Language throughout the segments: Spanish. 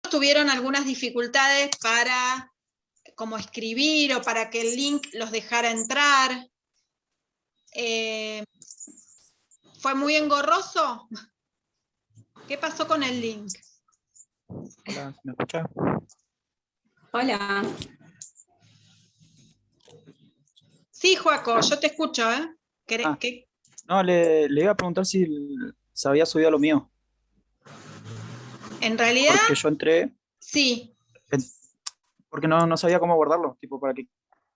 tuvieron algunas dificultades para como escribir o para que el link los dejara entrar. ¿Fue muy engorroso? ¿Qué pasó con el link? Hola, ¿me escucha? Hola. Sí, Joaco, yo te escucho, ¿eh? No, le iba a preguntar si se había subido a lo mío. En realidad, porque yo entré, sí. Porque no sabía cómo guardarlo, tipo, para que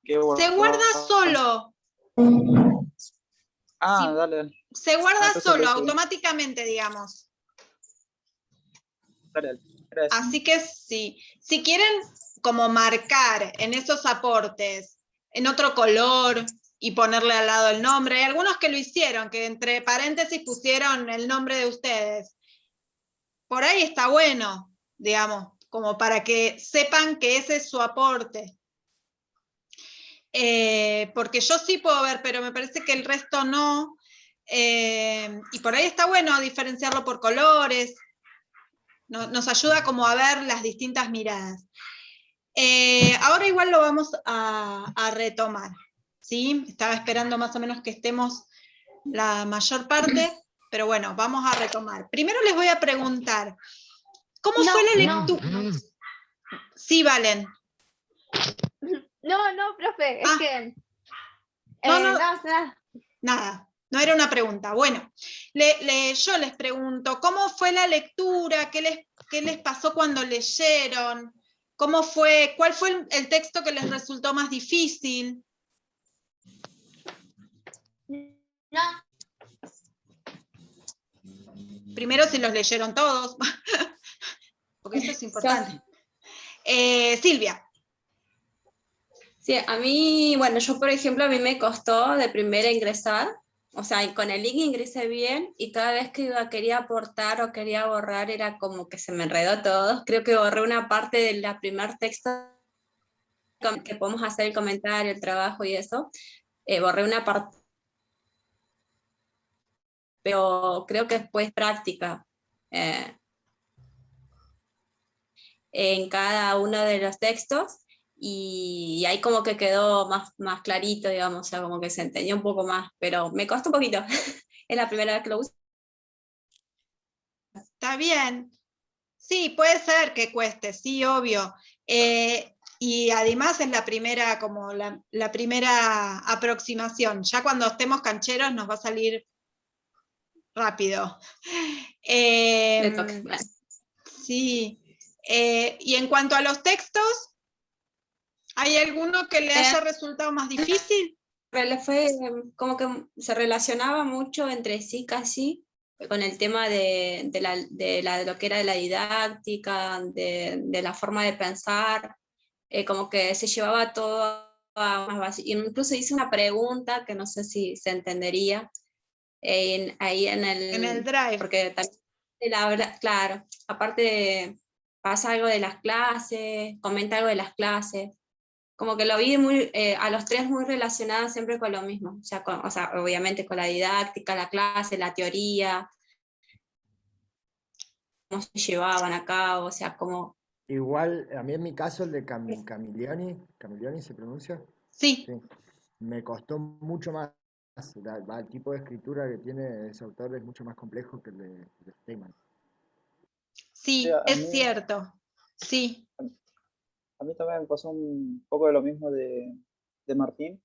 Se guarda solo. Ah, Sí, dale. se guarda Entonces solo, lo subí. automáticamente, digamos. Dale. Gracias. Así que sí, si quieren como marcar en esos aportes, en otro color y ponerle al lado el nombre, hay algunos que lo hicieron, que entre paréntesis pusieron el nombre de ustedes. Por ahí está bueno, digamos, como para que sepan que ese es su aporte. Porque yo sí puedo ver, pero me parece que el resto no. Y por ahí está bueno diferenciarlo por colores. Nos ayuda como a ver las distintas miradas. Ahora igual lo vamos a retomar, ¿sí? Estaba esperando más o menos que estemos la mayor parte, pero bueno, vamos a retomar. Primero les voy a preguntar, ¿cómo fue la lectura? Sí, Valen. No, profe, es que... Nada, no era una pregunta. Bueno, yo les pregunto, ¿cómo fue la lectura? ¿Qué les pasó cuando leyeron? ¿Cómo fue? ¿Cuál fue el texto que les resultó más difícil? No. Primero si los leyeron todos, porque eso es importante. Silvia. Sí, a mí, bueno, yo por ejemplo, a mí me costó de primera ingresar, o sea, con el link ingresé bien, y cada vez que quería aportar o quería borrar, era como que se me enredó todo. Creo que borré una parte del primer texto, que podemos hacer el comentario, el trabajo y eso, borré una parte, pero creo que después práctica en cada uno de los textos, y ahí como que quedó más clarito, digamos, o sea, como que se entendió un poco más, pero me costó un poquito. Es la primera vez que lo uso. Está bien. Sí, puede ser que cueste, sí, obvio. Y además es la primera, como la primera aproximación. Ya cuando estemos cancheros nos va a salir rápido. Sí. Y en cuanto a los textos, ¿hay alguno que le haya resultado más difícil? Fue como que se relacionaba mucho entre sí casi, con el tema de lo que era la didáctica, de la forma de pensar, como que se llevaba todo a más básico. Incluso hice una pregunta que no sé si se entendería ahí en el Drive. Porque también, claro, aparte pasa algo de las clases, comenta algo de las clases, como que lo vi a los tres muy relacionados siempre con lo mismo, o sea, obviamente con la didáctica, la clase, la teoría, cómo se llevaban a cabo, o sea, como... Igual, a mí en mi caso el de Camillioni ¿se pronuncia? Sí. Me costó mucho más, el tipo de escritura que tiene ese autor es mucho más complejo que el de Steinman. Sí, es cierto, sí. A mí también me pasó un poco de lo mismo de Martín,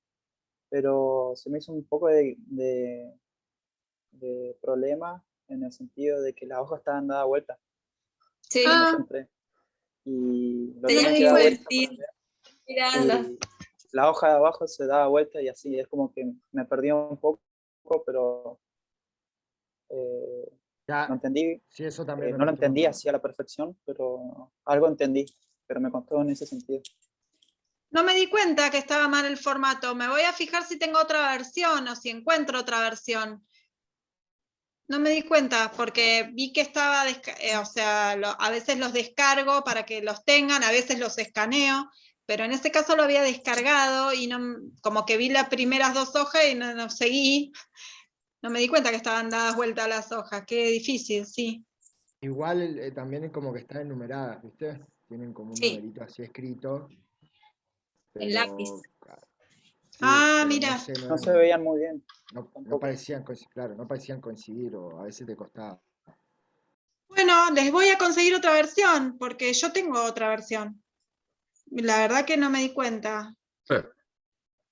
pero se me hizo un poco de problema en el sentido de que las hojas estaban dadas vuelta. Sí. Y lo tenía tenía que dar vuelta para leer. Y la hoja de abajo se daba vuelta y así, es como que me perdí un poco, pero no entendí. Sí, eso también no lo entendí así a la perfección, pero algo entendí, pero me costó en ese sentido. No me di cuenta que estaba mal el formato. Me voy a fijar si tengo otra versión o si encuentro otra versión. No me di cuenta porque vi que estaba, o sea, a veces los descargo para que los tengan, a veces los escaneo, pero en este caso lo había descargado y no, como que vi las primeras dos hojas y no seguí. No me di cuenta que estaban dadas vueltas las hojas. Qué difícil, sí. Igual también como que están enumeradas, ¿viste? Tienen como un Sí, numerito así escrito, en lápiz. pero sí, Ah, pero no mira. sé, No se veían muy bien no tampoco. parecían, claro, no parecían coincidir o a veces te costaba. Bueno, les voy a conseguir otra versión, porque yo tengo otra versión. La verdad que no me di cuenta.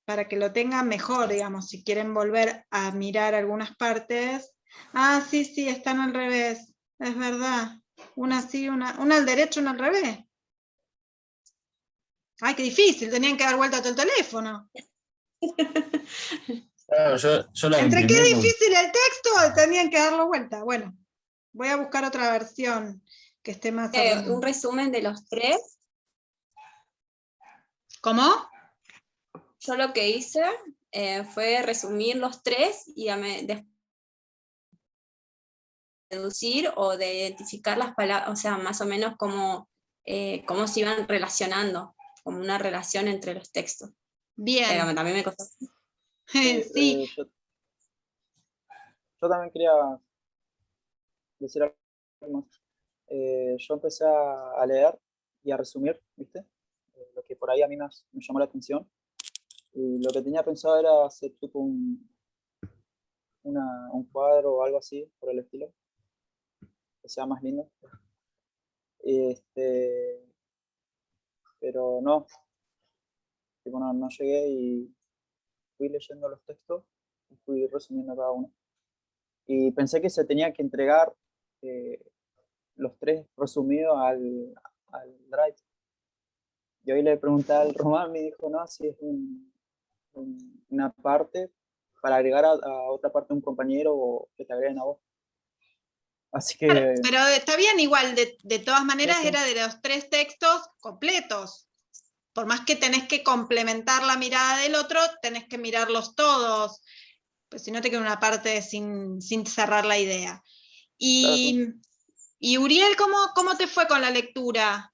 Para que lo tengan mejor, digamos, si quieren volver a mirar algunas partes. Ah, sí, sí, están al revés, es verdad. Una así, una al derecho, una al revés. Ay, qué difícil, tenían que dar vuelta a todo el teléfono. Claro, yo la Entre qué imprimí porque difícil el texto, tenían que darlo vuelta. Bueno, voy a buscar otra versión que esté más ordenada. Un resumen de los tres. ¿Cómo? Yo lo que hice fue resumir los tres y deducir o de identificar las palabras, o sea, más o menos cómo se iban relacionando, como una relación entre los textos. Bien. Pero también me costó. Sí, Yo también quería decir algo más. Yo empecé a leer y a resumir, ¿viste? Lo que por ahí a mí me llamó la atención. Y lo que tenía pensado era hacer tipo un cuadro o algo así, por el estilo, que sea más lindo. Pero no, tipo, no llegué y fui leyendo los textos y fui resumiendo cada uno. Y pensé que se tenía que entregar eh, los tres resumidos al Drive. Y hoy le pregunté al Román, me dijo, no, si es una parte para agregar a otra parte de un compañero o que te agreguen a vos. Así que... pero está bien igual, de todas maneras Sí. era de los tres textos completos. Por más que tenés que complementar la mirada del otro, tenés que mirarlos todos, pues si no te queda una parte sin cerrar la idea. Y, Claro. y Uriel, ¿cómo te fue con la lectura?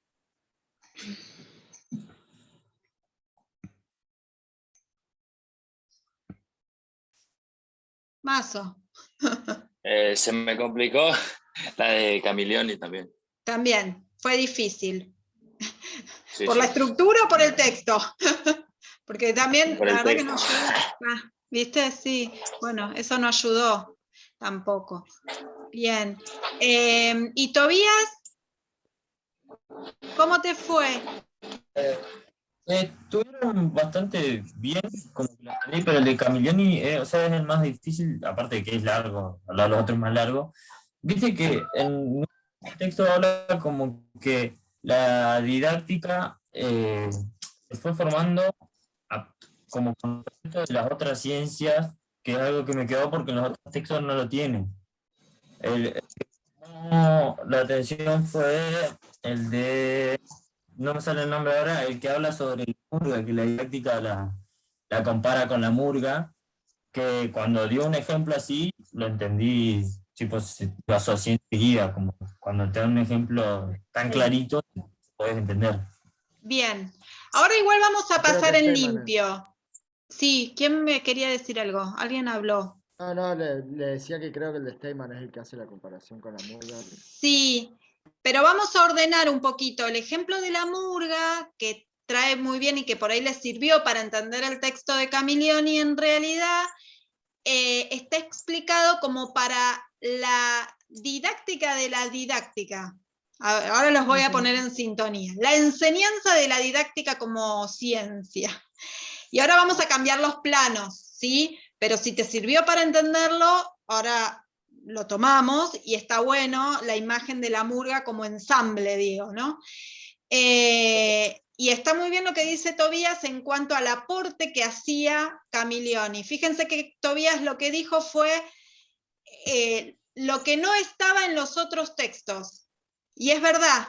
Mazo. se me complicó la de Camilioni también. También, fue difícil. Sí, ¿Por sí. la estructura o por el texto? Porque también, Por la el verdad que texto. no ayudó. ¿Viste? Sí, bueno, eso no ayudó tampoco. Bien. ¿Y Tobías? ¿Cómo te fue? Estuvieron bastante bien, como que lo entendí, pero el de Camilioni, o sea, es el más difícil, aparte de que es largo, al lado de los otros más largo. Viste que en el texto habla como que la didáctica se fue formando como con respecto de las otras ciencias, que es algo que me quedó porque en los otros textos no lo tienen. El que llamó la atención fue el de, no me sale el nombre ahora, el que habla sobre la murga, que la didáctica la compara con la murga, que cuando dio un ejemplo así, lo entendí, tipo, lo asocié enseguida, como cuando te da un ejemplo tan clarito, puedes entender. Bien. Ahora igual vamos a Creo que pasar en Steinman es. limpio. Sí, ¿quién me quería decir algo? ¿Alguien habló? No, le decía que creo que el de Steinman es el que hace la comparación con la murga. Sí, pero vamos a ordenar un poquito. El ejemplo de la murga, que trae muy bien y que por ahí les sirvió para entender el texto de Camilioni, en realidad está explicado como para la didáctica de la didáctica. Ahora los voy a poner en sintonía. La enseñanza de la didáctica como ciencia. Y ahora vamos a cambiar los planos, ¿sí? Pero si te sirvió para entenderlo, ahora lo tomamos y está bueno la imagen de la murga como ensamble, digo, ¿no? Y está muy bien lo que dice Tobías en cuanto al aporte que hacía Camilioni. Fíjense que Tobías lo que dijo fue lo que no estaba en los otros textos. Y es verdad,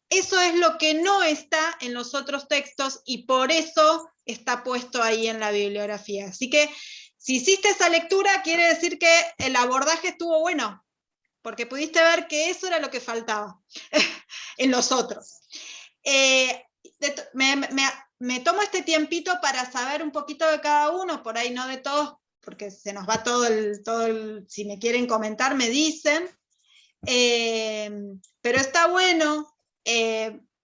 eso es lo que no está en los otros textos y por eso está puesto ahí en la bibliografía. Así que si hiciste esa lectura, quiere decir que el abordaje estuvo bueno, porque pudiste ver que eso era lo que faltaba en los otros. Me tomo este tiempito para saber un poquito de cada uno, por ahí no de todos, porque se nos va todo el si me quieren comentar, me dicen, Pero está bueno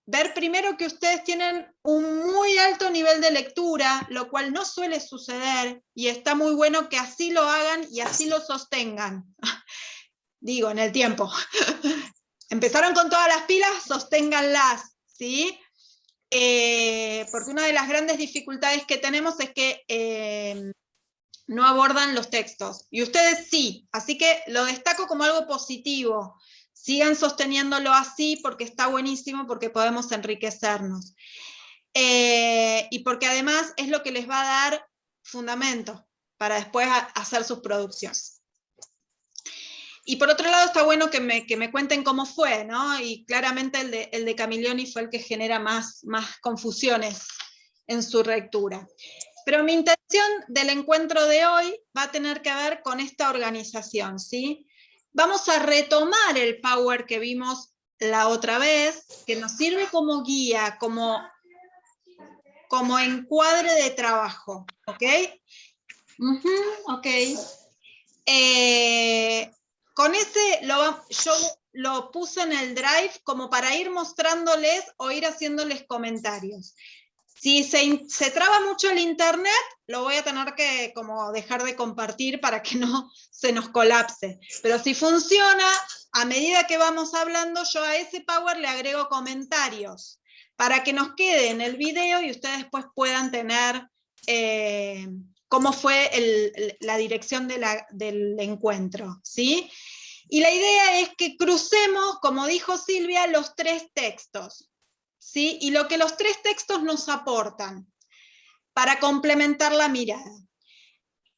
ver primero que ustedes tienen un muy alto nivel de lectura, lo cual no suele suceder, y está muy bueno que así lo hagan y así lo sostengan. Digo, en el tiempo. Empezaron con todas las pilas, sosténganlas, ¿sí? Porque una de las grandes dificultades que tenemos es que no abordan los textos, y ustedes sí, así que lo destaco como algo positivo. Sigan sosteniéndolo así porque está buenísimo, porque podemos enriquecernos. Y porque además es lo que les va a dar fundamento para después hacer sus producciones. Y por otro lado está bueno que me cuenten cómo fue, ¿no? Y claramente el de Camiglioni fue el que genera más confusiones en su lectura. Pero mi intención del encuentro de hoy va a tener que ver con esta organización, ¿sí? Vamos a retomar el Power que vimos la otra vez, que nos sirve como guía, como encuadre de trabajo, ¿ok? Ok. Con ese yo lo puse en el Drive como para ir mostrándoles o ir haciéndoles comentarios. Si se traba mucho el internet, lo voy a tener que como dejar de compartir para que no se nos colapse. Pero si funciona, a medida que vamos hablando, yo a ese Power le agrego comentarios para que nos quede en el video y ustedes después puedan tener cómo fue la dirección del encuentro, ¿sí? Y la idea es que crucemos, como dijo Silvia, los 3 textos, ¿sí? Y lo que los 3 textos nos aportan para complementar la mirada.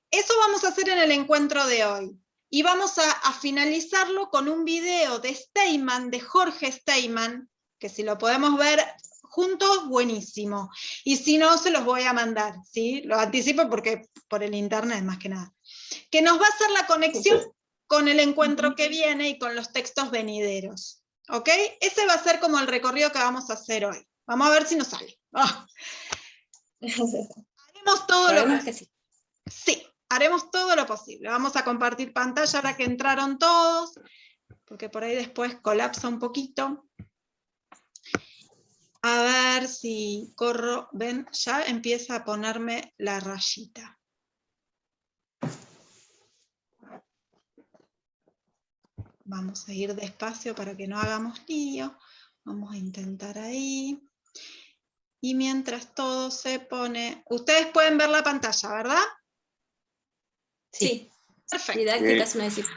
Eso vamos a hacer en el encuentro de hoy. Y vamos a finalizarlo con un video de Steinman, de Jorge Steinman, que si lo podemos ver juntos, buenísimo. Y si no, se los voy a mandar, ¿sí? Lo anticipo porque por el internet, más que nada. Que nos va a hacer la conexión con el encuentro que viene y con los textos venideros. ¿Ok? Ese va a ser como el recorrido que vamos a hacer hoy. Vamos a ver si nos sale. Haremos todo lo posible. Que sí. Sí, haremos todo lo posible. Vamos a compartir pantalla ahora que entraron todos, porque por ahí después colapsa un poquito. A ver si corro. Ven, ya empieza a ponerme la rayita. Vamos a ir despacio para que no hagamos lío. Vamos a intentar ahí. Y mientras todo se pone... Ustedes pueden ver la pantalla, ¿verdad? Sí. Perfecto. Didácticas me decís.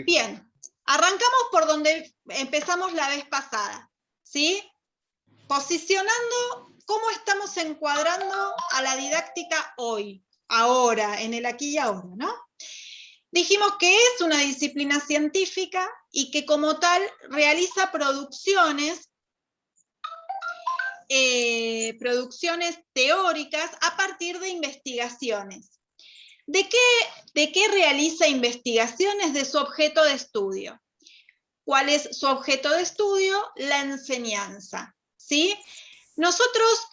Bien. Arrancamos por donde empezamos la vez pasada, ¿sí? Posicionando cómo estamos encuadrando a la didáctica hoy, ahora, en el aquí y ahora, ¿no? Dijimos que es una disciplina científica y que como tal realiza producciones teóricas a partir de investigaciones. ¿De qué realiza investigaciones? De su objeto de estudio. ¿Cuál es su objeto de estudio? La enseñanza, ¿sí? Nosotros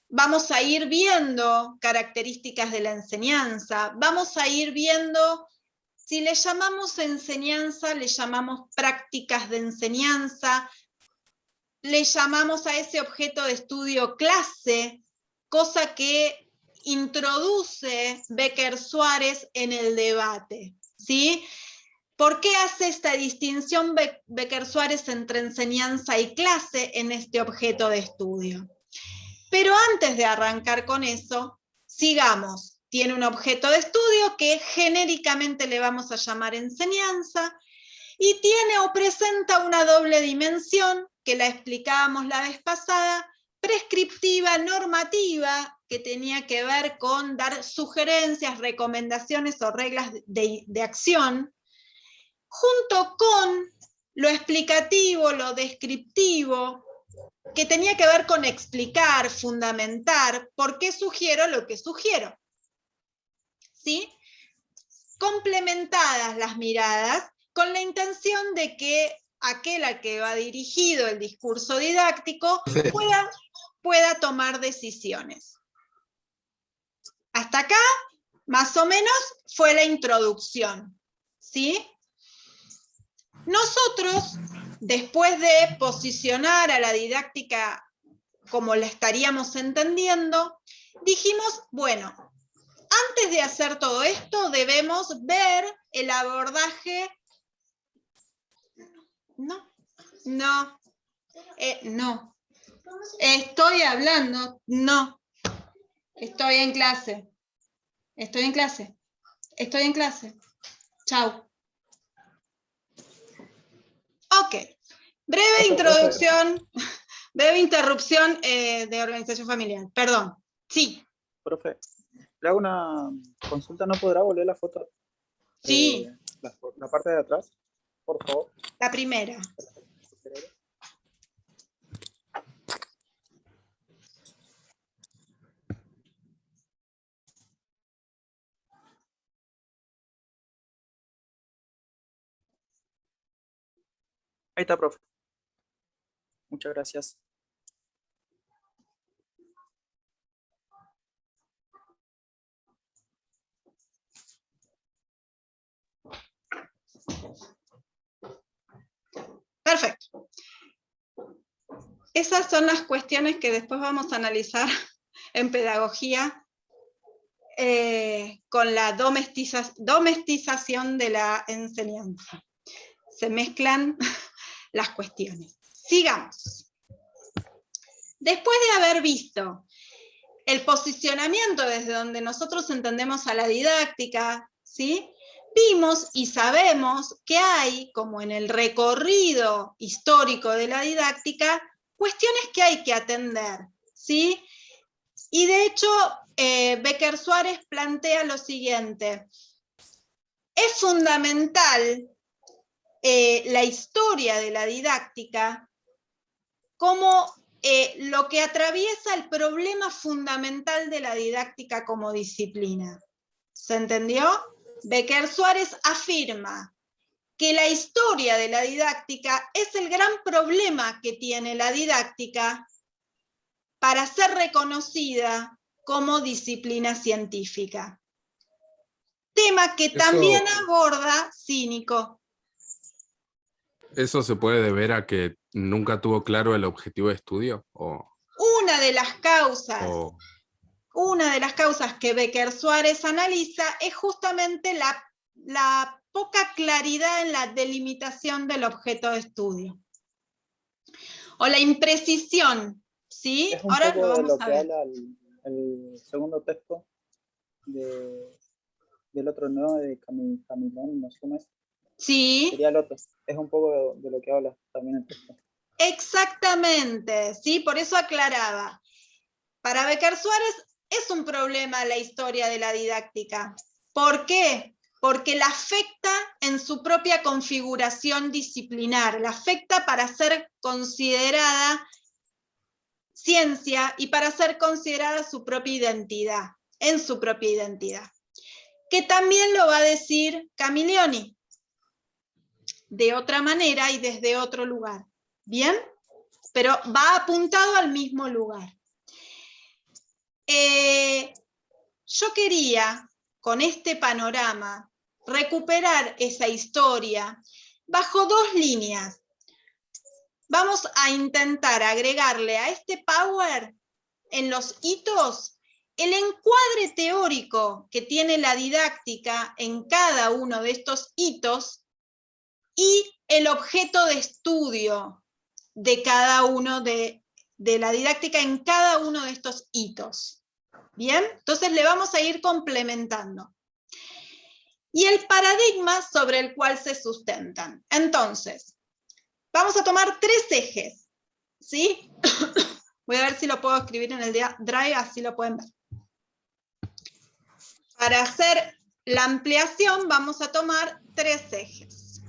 vamos a ir viendo características de la enseñanza, vamos a ir viendo, si le llamamos enseñanza, le llamamos prácticas de enseñanza, le llamamos a ese objeto de estudio clase, cosa que introduce Becker Suárez en el debate, ¿sí? ¿Por qué hace esta distinción Becker Suárez entre enseñanza y clase en este objeto de estudio? Pero antes de arrancar con eso, sigamos. Tiene un objeto de estudio que genéricamente le vamos a llamar enseñanza y tiene o presenta una doble dimensión, que la explicábamos la vez pasada, prescriptiva, normativa, que tenía que ver con dar sugerencias, recomendaciones o reglas de acción, junto con lo explicativo, lo descriptivo, que tenía que ver con explicar, fundamentar, por qué sugiero lo que sugiero. ¿Sí? Complementadas las miradas con la intención de que aquel al que va dirigido el discurso didáctico pueda tomar decisiones. Hasta acá, más o menos, fue la introducción. ¿Sí? Nosotros, después de posicionar a la didáctica como la estaríamos entendiendo, dijimos, bueno, antes de hacer todo esto debemos ver el abordaje. No. Estoy hablando, no. Estoy en clase. Chau. Ok. Breve interrupción de organización familiar. Perdón. Sí. Profe, le hago una consulta, ¿no podrá volver la foto? Sí. La parte de atrás, por favor. La primera. Ahí está, profe. Muchas gracias. Perfecto. Esas son las cuestiones que después vamos a analizar en pedagogía con la domestización de la enseñanza. Se mezclan las cuestiones. Sigamos. Después de haber visto el posicionamiento desde donde nosotros entendemos a la didáctica, ¿sí? Vimos y sabemos que hay, como en el recorrido histórico de la didáctica, cuestiones que hay que atender, ¿sí? Y de hecho, Becker Suárez plantea lo siguiente: es fundamental la historia de la didáctica como lo que atraviesa el problema fundamental de la didáctica como disciplina. ¿Se entendió? Becker Suárez afirma que la historia de la didáctica es el gran problema que tiene la didáctica para ser reconocida como disciplina científica. Tema que también aborda Cínico. ¿Eso se puede deber a que nunca tuvo claro el objetivo de estudio? Una de las causas que Becker Suárez analiza es justamente la poca claridad en la delimitación del objeto de estudio. O la imprecisión, ¿sí? Es un Ahora poco lo de vamos lo a que ver. habla el segundo texto del otro, ¿no? De Camilón, no sé cómo es. Sí. Sería el otro. Es un poco de lo que habla también el texto. Exactamente, ¿sí? Por eso aclaraba. Para Becker Suárez es un problema la historia de la didáctica. ¿Por qué? Porque la afecta en su propia configuración disciplinar, la afecta para ser considerada ciencia y para ser considerada su propia identidad, en su propia identidad. Que también lo va a decir Camillioni, de otra manera y desde otro lugar. ¿Bien? Pero va apuntado al mismo lugar. Yo quería, con este panorama, recuperar esa historia bajo dos líneas. Vamos a intentar agregarle a este power, en los hitos, el encuadre teórico que tiene la didáctica en cada uno de estos hitos y el objeto de estudio de cada uno de la didáctica en cada uno de estos hitos. ¿Bien? Entonces le vamos a ir complementando. Y el paradigma sobre el cual se sustentan. Entonces, vamos a tomar tres ejes, ¿sí? Voy a ver si lo puedo escribir en el Drive, así lo pueden ver. Para hacer la ampliación vamos a tomar tres ejes.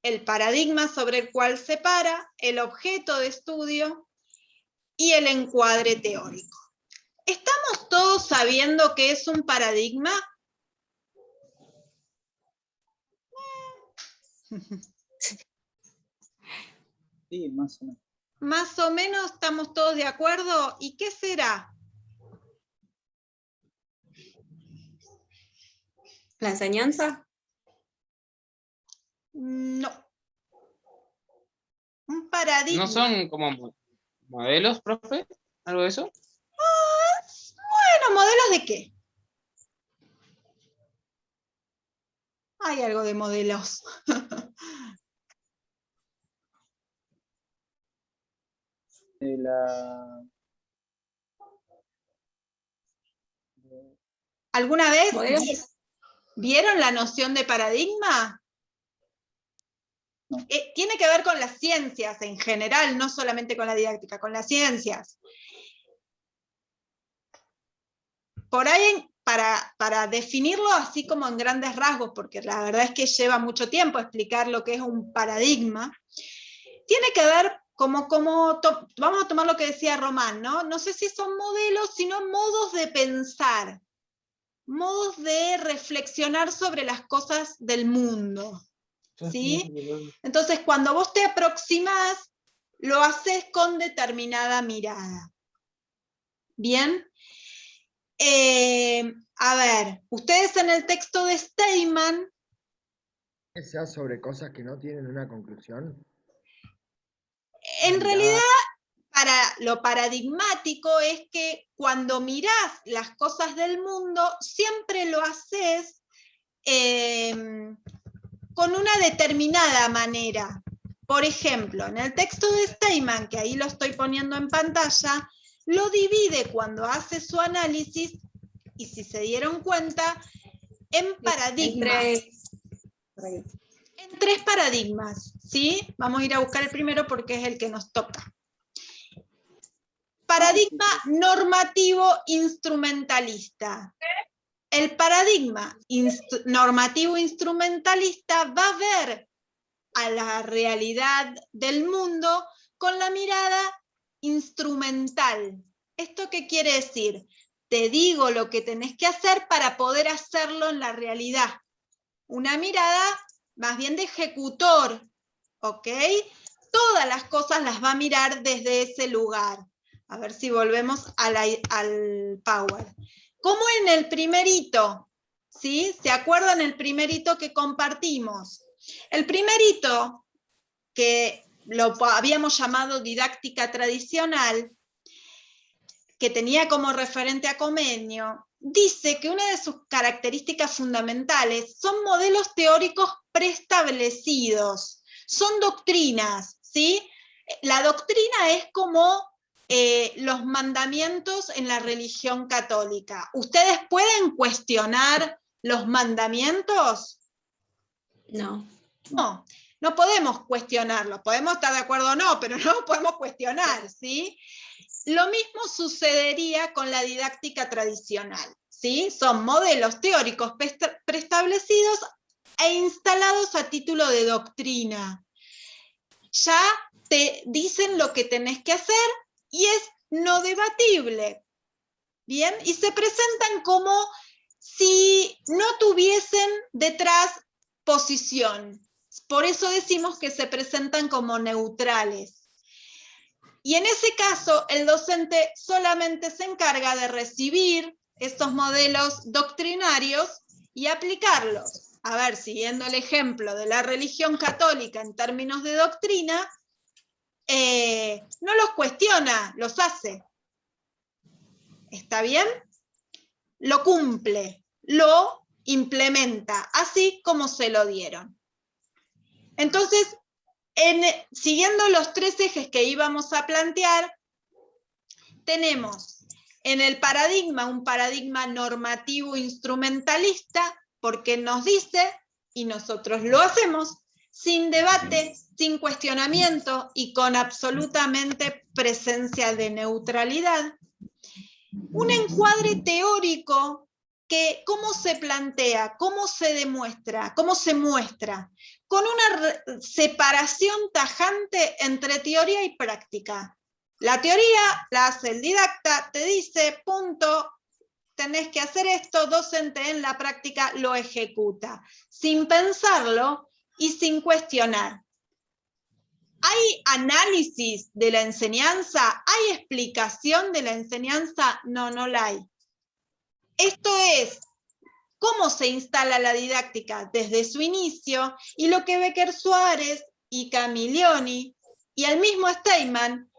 El paradigma sobre el cual se para, el objeto de estudio y el encuadre teórico. ¿Estamos todos sabiendo qué es un paradigma? Sí, más o menos. Más o menos estamos todos de acuerdo. ¿Y qué será? ¿La enseñanza? No. Un paradigma. ¿No son como modelos, profe? ¿Algo de eso? Bueno, ¿modelos de qué? Hay algo de modelos. ¿Alguna vez ¿Modelos? vieron la noción de paradigma? No. Tiene que ver con las ciencias en general, no solamente con la didáctica, con las ciencias. Por ahí, para definirlo así como en grandes rasgos, porque la verdad es que lleva mucho tiempo explicar lo que es un paradigma, tiene que ver vamos a tomar lo que decía Román, ¿no? No sé si son modelos, sino modos de pensar, modos de reflexionar sobre las cosas del mundo, ¿sí? Entonces, cuando vos te aproximás, lo haces con determinada mirada. ¿Bien? A ver, ustedes en el texto de Steinman... Que sea sobre cosas que no tienen una conclusión. En realidad, para lo paradigmático es que cuando mirás las cosas del mundo, siempre lo haces con una determinada manera. Por ejemplo, en el texto de Steinman, que ahí lo estoy poniendo en pantalla, lo divide cuando hace su análisis, y si se dieron cuenta, en paradigmas. En tres paradigmas, ¿sí? Vamos a ir a buscar el primero porque es el que nos toca. Paradigma normativo instrumentalista. El paradigma normativo instrumentalista va a ver a la realidad del mundo con la mirada instrumental. ¿Esto qué quiere decir? Te digo lo que tenés que hacer para poder hacerlo en la realidad. Una mirada más bien de ejecutor, ¿ok? Todas las cosas las va a mirar desde ese lugar. A ver si volvemos al Power. Como en el primerito, ¿sí? ¿Se acuerdan el primerito que compartimos? El primerito, que lo habíamos llamado didáctica tradicional, que tenía como referente a Comenio, dice que una de sus características fundamentales son modelos teóricos preestablecidos, son doctrinas, ¿sí? La doctrina es como los mandamientos en la religión católica. ¿Ustedes pueden cuestionar los mandamientos? No. No, no podemos cuestionarlos. Podemos estar de acuerdo o no, pero no podemos cuestionar, ¿sí? Lo mismo sucedería con la didáctica tradicional, ¿sí? Son modelos teóricos preestablecidos e instalados a título de doctrina. Ya te dicen lo que tenés que hacer y es no debatible, ¿bien? Y se presentan como si no tuviesen detrás posición. Por eso decimos que se presentan como neutrales. Y en ese caso, el docente solamente se encarga de recibir estos modelos doctrinarios y aplicarlos. A ver, siguiendo el ejemplo de la religión católica en términos de doctrina, no los cuestiona, los hace. ¿Está bien? Lo cumple, lo implementa, así como se lo dieron. Entonces, siguiendo los tres ejes que íbamos a plantear, tenemos en el paradigma un paradigma normativo instrumentalista, porque nos dice, y nosotros lo hacemos, sin debate, sin cuestionamiento y con absolutamente presencia de neutralidad. Un encuadre teórico que, ¿cómo se plantea? ¿Cómo se demuestra? ¿Cómo se muestra? Con una separación tajante entre teoría y práctica. La teoría la hace el didacta, te dice, punto, tenés que hacer esto, docente en la práctica lo ejecuta, sin pensarlo y sin cuestionar. ¿Hay análisis de la enseñanza? ¿Hay explicación de la enseñanza? No, no la hay. Esto es cómo se instala la didáctica desde su inicio y lo que Becker Suárez y Camillioni y el mismo Steinman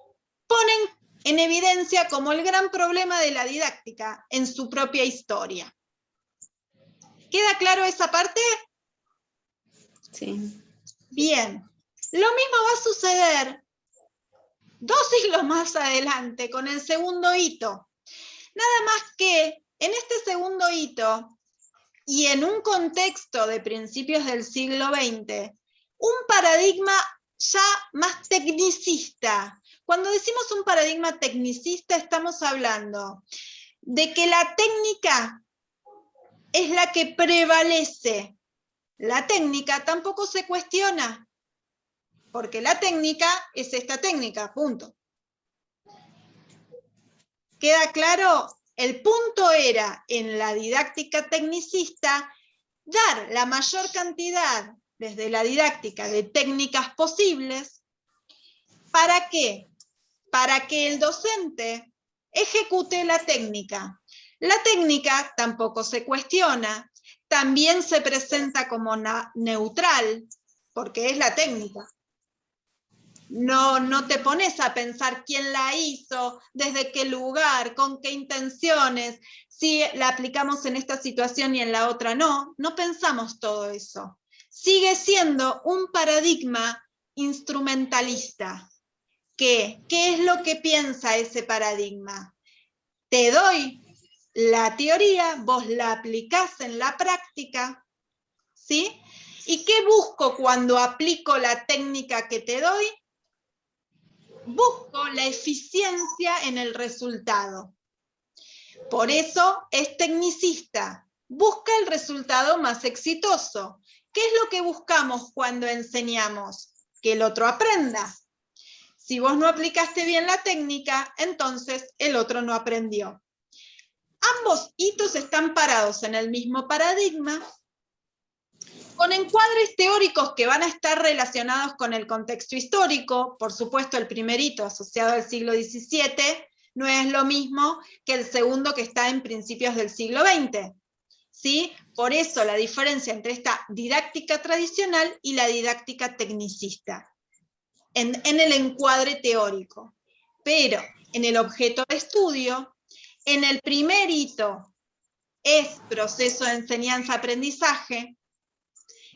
ponen en evidencia como el gran problema de la didáctica en su propia historia. ¿Queda claro esa parte? Sí. Bien. Lo mismo va a suceder 2 siglos más adelante con el segundo hito. Nada más que en este segundo hito y en un contexto de principios del siglo XX, un paradigma ya más tecnicista. Cuando decimos un paradigma tecnicista estamos hablando de que la técnica es la que prevalece. La técnica tampoco se cuestiona, porque la técnica es esta técnica, punto. ¿Queda claro? El punto era, en la didáctica tecnicista, dar la mayor cantidad, desde la didáctica, de técnicas posibles. ¿Para qué? Para que el docente ejecute la técnica. La técnica tampoco se cuestiona, también se presenta como neutral, porque es la técnica. No te pones a pensar quién la hizo, desde qué lugar, con qué intenciones, si la aplicamos en esta situación y en la otra no. No pensamos todo eso. Sigue siendo un paradigma instrumentalista. ¿Qué es lo que piensa ese paradigma? Te doy la teoría, vos la aplicás en la práctica, ¿sí? ¿Y qué busco cuando aplico la técnica que te doy? Busco la eficiencia en el resultado. Por eso es tecnicista. Busca el resultado más exitoso. ¿Qué es lo que buscamos cuando enseñamos? Que el otro aprenda. Si vos no aplicaste bien la técnica, entonces el otro no aprendió. Ambos hitos están parados en el mismo paradigma, con encuadres teóricos que van a estar relacionados con el contexto histórico. Por supuesto, el primer hito asociado al siglo XVII no es lo mismo que el segundo que está en principios del siglo XX. ¿Sí? Por eso la diferencia entre esta didáctica tradicional y la didáctica tecnicista, en el encuadre teórico. Pero en el objeto de estudio, en el primer hito es proceso de enseñanza-aprendizaje,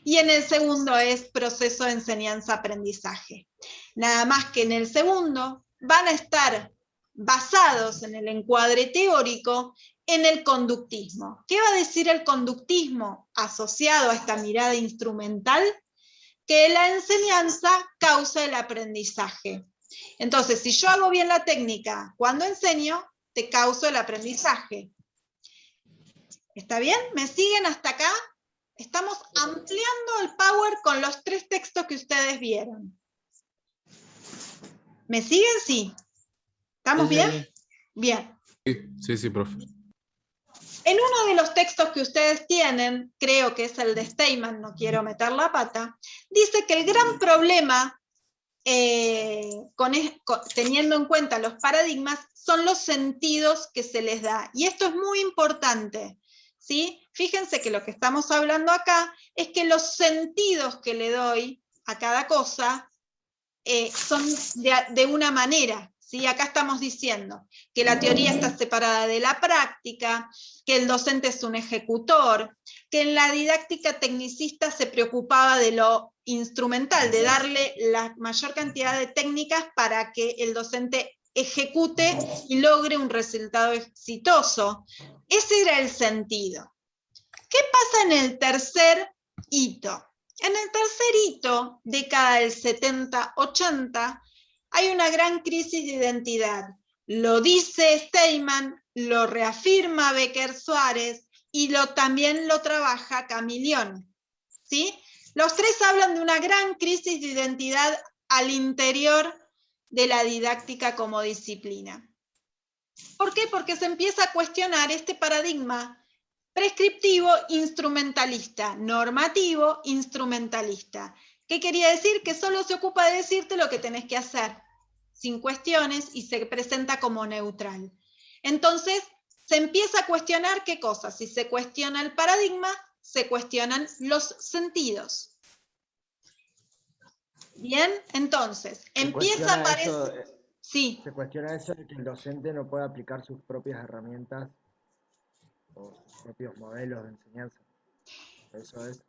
y en el segundo es proceso de enseñanza-aprendizaje. Nada más que en el segundo van a estar basados en el encuadre teórico en el conductismo. ¿Qué va a decir el conductismo asociado a esta mirada instrumental? Que la enseñanza causa el aprendizaje. Entonces, si yo hago bien la técnica cuando enseño, te causo el aprendizaje. ¿Está bien? ¿Me siguen hasta acá? Estamos ampliando el power con los 3 textos que ustedes vieron. ¿Me siguen? Sí. ¿Estamos bien? Bien. Sí, profe. En uno de los textos que ustedes tienen, creo que es el de Steinman, no quiero meter la pata, dice que el gran problema, teniendo en cuenta los paradigmas, son los sentidos que se les da. Y esto es muy importante. ¿Sí? Fíjense que lo que estamos hablando acá es que los sentidos que le doy a cada cosa son de una manera. ¿Sí? Acá estamos diciendo que la teoría está separada de la práctica, que el docente es un ejecutor, que en la didáctica tecnicista se preocupaba de lo instrumental, de darle la mayor cantidad de técnicas para que el docente ejecute y logre un resultado exitoso. Ese era el sentido. ¿Qué pasa en el tercer hito? En el tercer hito, década del 70-80, hay una gran crisis de identidad. Lo dice Steinman, lo reafirma Becker Suárez y también lo trabaja Camilión. ¿Sí? Los 3 hablan de una gran crisis de identidad al interior de la didáctica como disciplina. ¿Por qué? Porque se empieza a cuestionar este paradigma prescriptivo instrumentalista, normativo instrumentalista. ¿Qué quería decir? Que solo se ocupa de decirte lo que tenés que hacer, sin cuestiones, y se presenta como neutral. Entonces, se empieza a cuestionar qué cosas. Si se cuestiona el paradigma, se cuestionan los sentidos. Bien, entonces, empieza a aparecer... Sí. Se cuestiona eso de que el docente no puede aplicar sus propias herramientas o sus propios modelos de enseñanza. Eso es.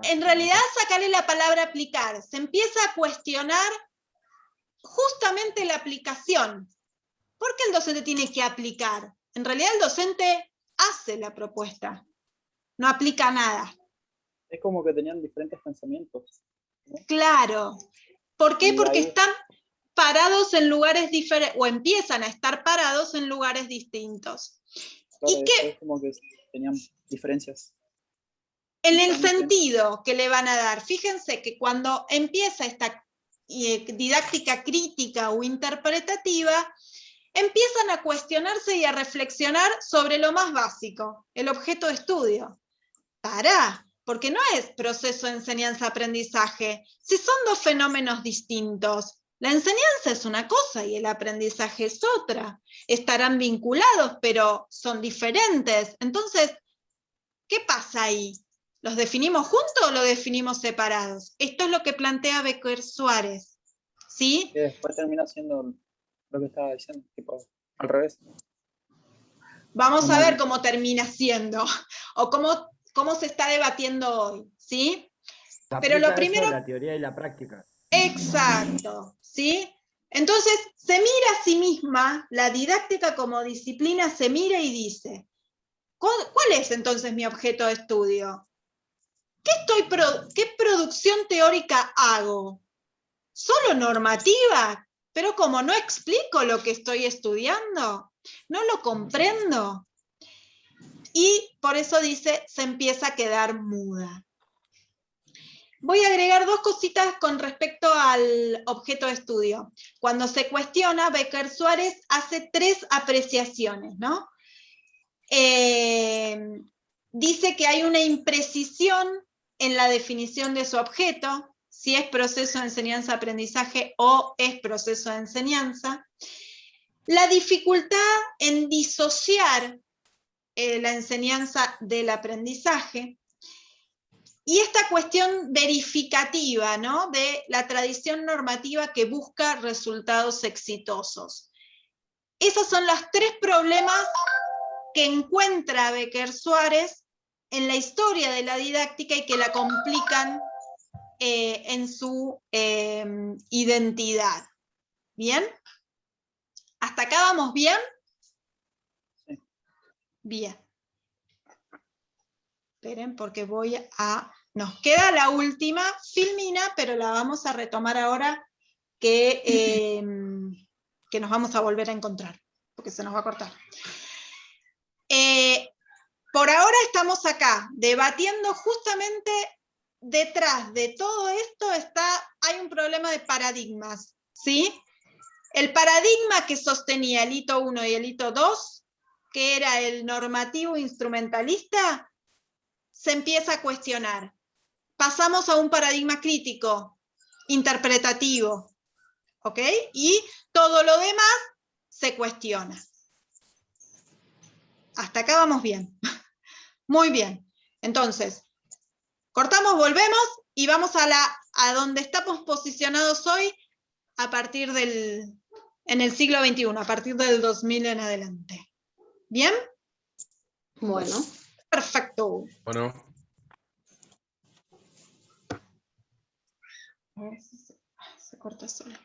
En realidad, sacarle la palabra aplicar. Se empieza a cuestionar justamente la aplicación. ¿Por qué el docente tiene que aplicar? En realidad el docente hace la propuesta, no aplica nada. Es como que tenían diferentes pensamientos, ¿no? Claro. ¿Por qué? Y Porque ahí- están parados en lugares diferentes, o empiezan a estar parados en lugares distintos. Claro, ¿Y qué? es como que tenían diferencias. En el sentido que le van a dar. Fíjense que cuando empieza esta didáctica crítica o interpretativa, empiezan a cuestionarse y a reflexionar sobre lo más básico, el objeto de estudio. Porque no es proceso de enseñanza-aprendizaje, si son dos fenómenos distintos. La enseñanza es una cosa y el aprendizaje es otra. Estarán vinculados, pero son diferentes. Entonces, ¿qué pasa ahí? ¿Los definimos juntos o los definimos separados? Esto es lo que plantea Becker Suárez. ¿Sí? Que después termina siendo lo que estaba diciendo, tipo, al revés. Vamos a ver cómo termina siendo, o cómo se está debatiendo hoy, ¿sí? Pero lo primero... la teoría y la práctica. Exacto, ¿sí? Entonces, se mira a sí misma, la didáctica como disciplina se mira y dice, ¿cuál es entonces mi objeto de estudio? ¿Qué producción teórica hago? ¿Solo normativa? Pero como no explico lo que estoy estudiando, no lo comprendo. Y por eso dice, se empieza a quedar muda. Voy a agregar dos cositas con respecto al objeto de estudio. Cuando se cuestiona, Becker Suárez hace tres apreciaciones, ¿no? Dice que hay una imprecisión en la definición de su objeto, si es proceso de enseñanza-aprendizaje o es proceso de enseñanza. La dificultad en disociar la enseñanza del aprendizaje. Y esta cuestión verificativa, ¿no? De la tradición normativa que busca resultados exitosos. Esos son los tres problemas que encuentra Becker Suárez en la historia de la didáctica y que la complican en su identidad. ¿Bien? ¿Hasta acá vamos bien? Sí. Bien. Esperen porque voy a... Nos queda la última filmina, pero la vamos a retomar ahora que nos vamos a volver a encontrar, porque se nos va a cortar. Por ahora estamos acá, debatiendo justamente detrás de todo esto hay un problema de paradigmas, ¿sí? El paradigma que sostenía el hito 1 y el hito 2, que era el normativo instrumentalista, se empieza a cuestionar. Pasamos a un paradigma crítico, interpretativo, ¿ok? Y todo lo demás se cuestiona. Hasta acá vamos bien. Muy bien. Entonces, cortamos, volvemos y vamos a donde estamos posicionados hoy a partir en el siglo XXI, a partir del 2000 en adelante. ¿Bien? Bueno. Perfecto. Bueno. A ver si se corta solo.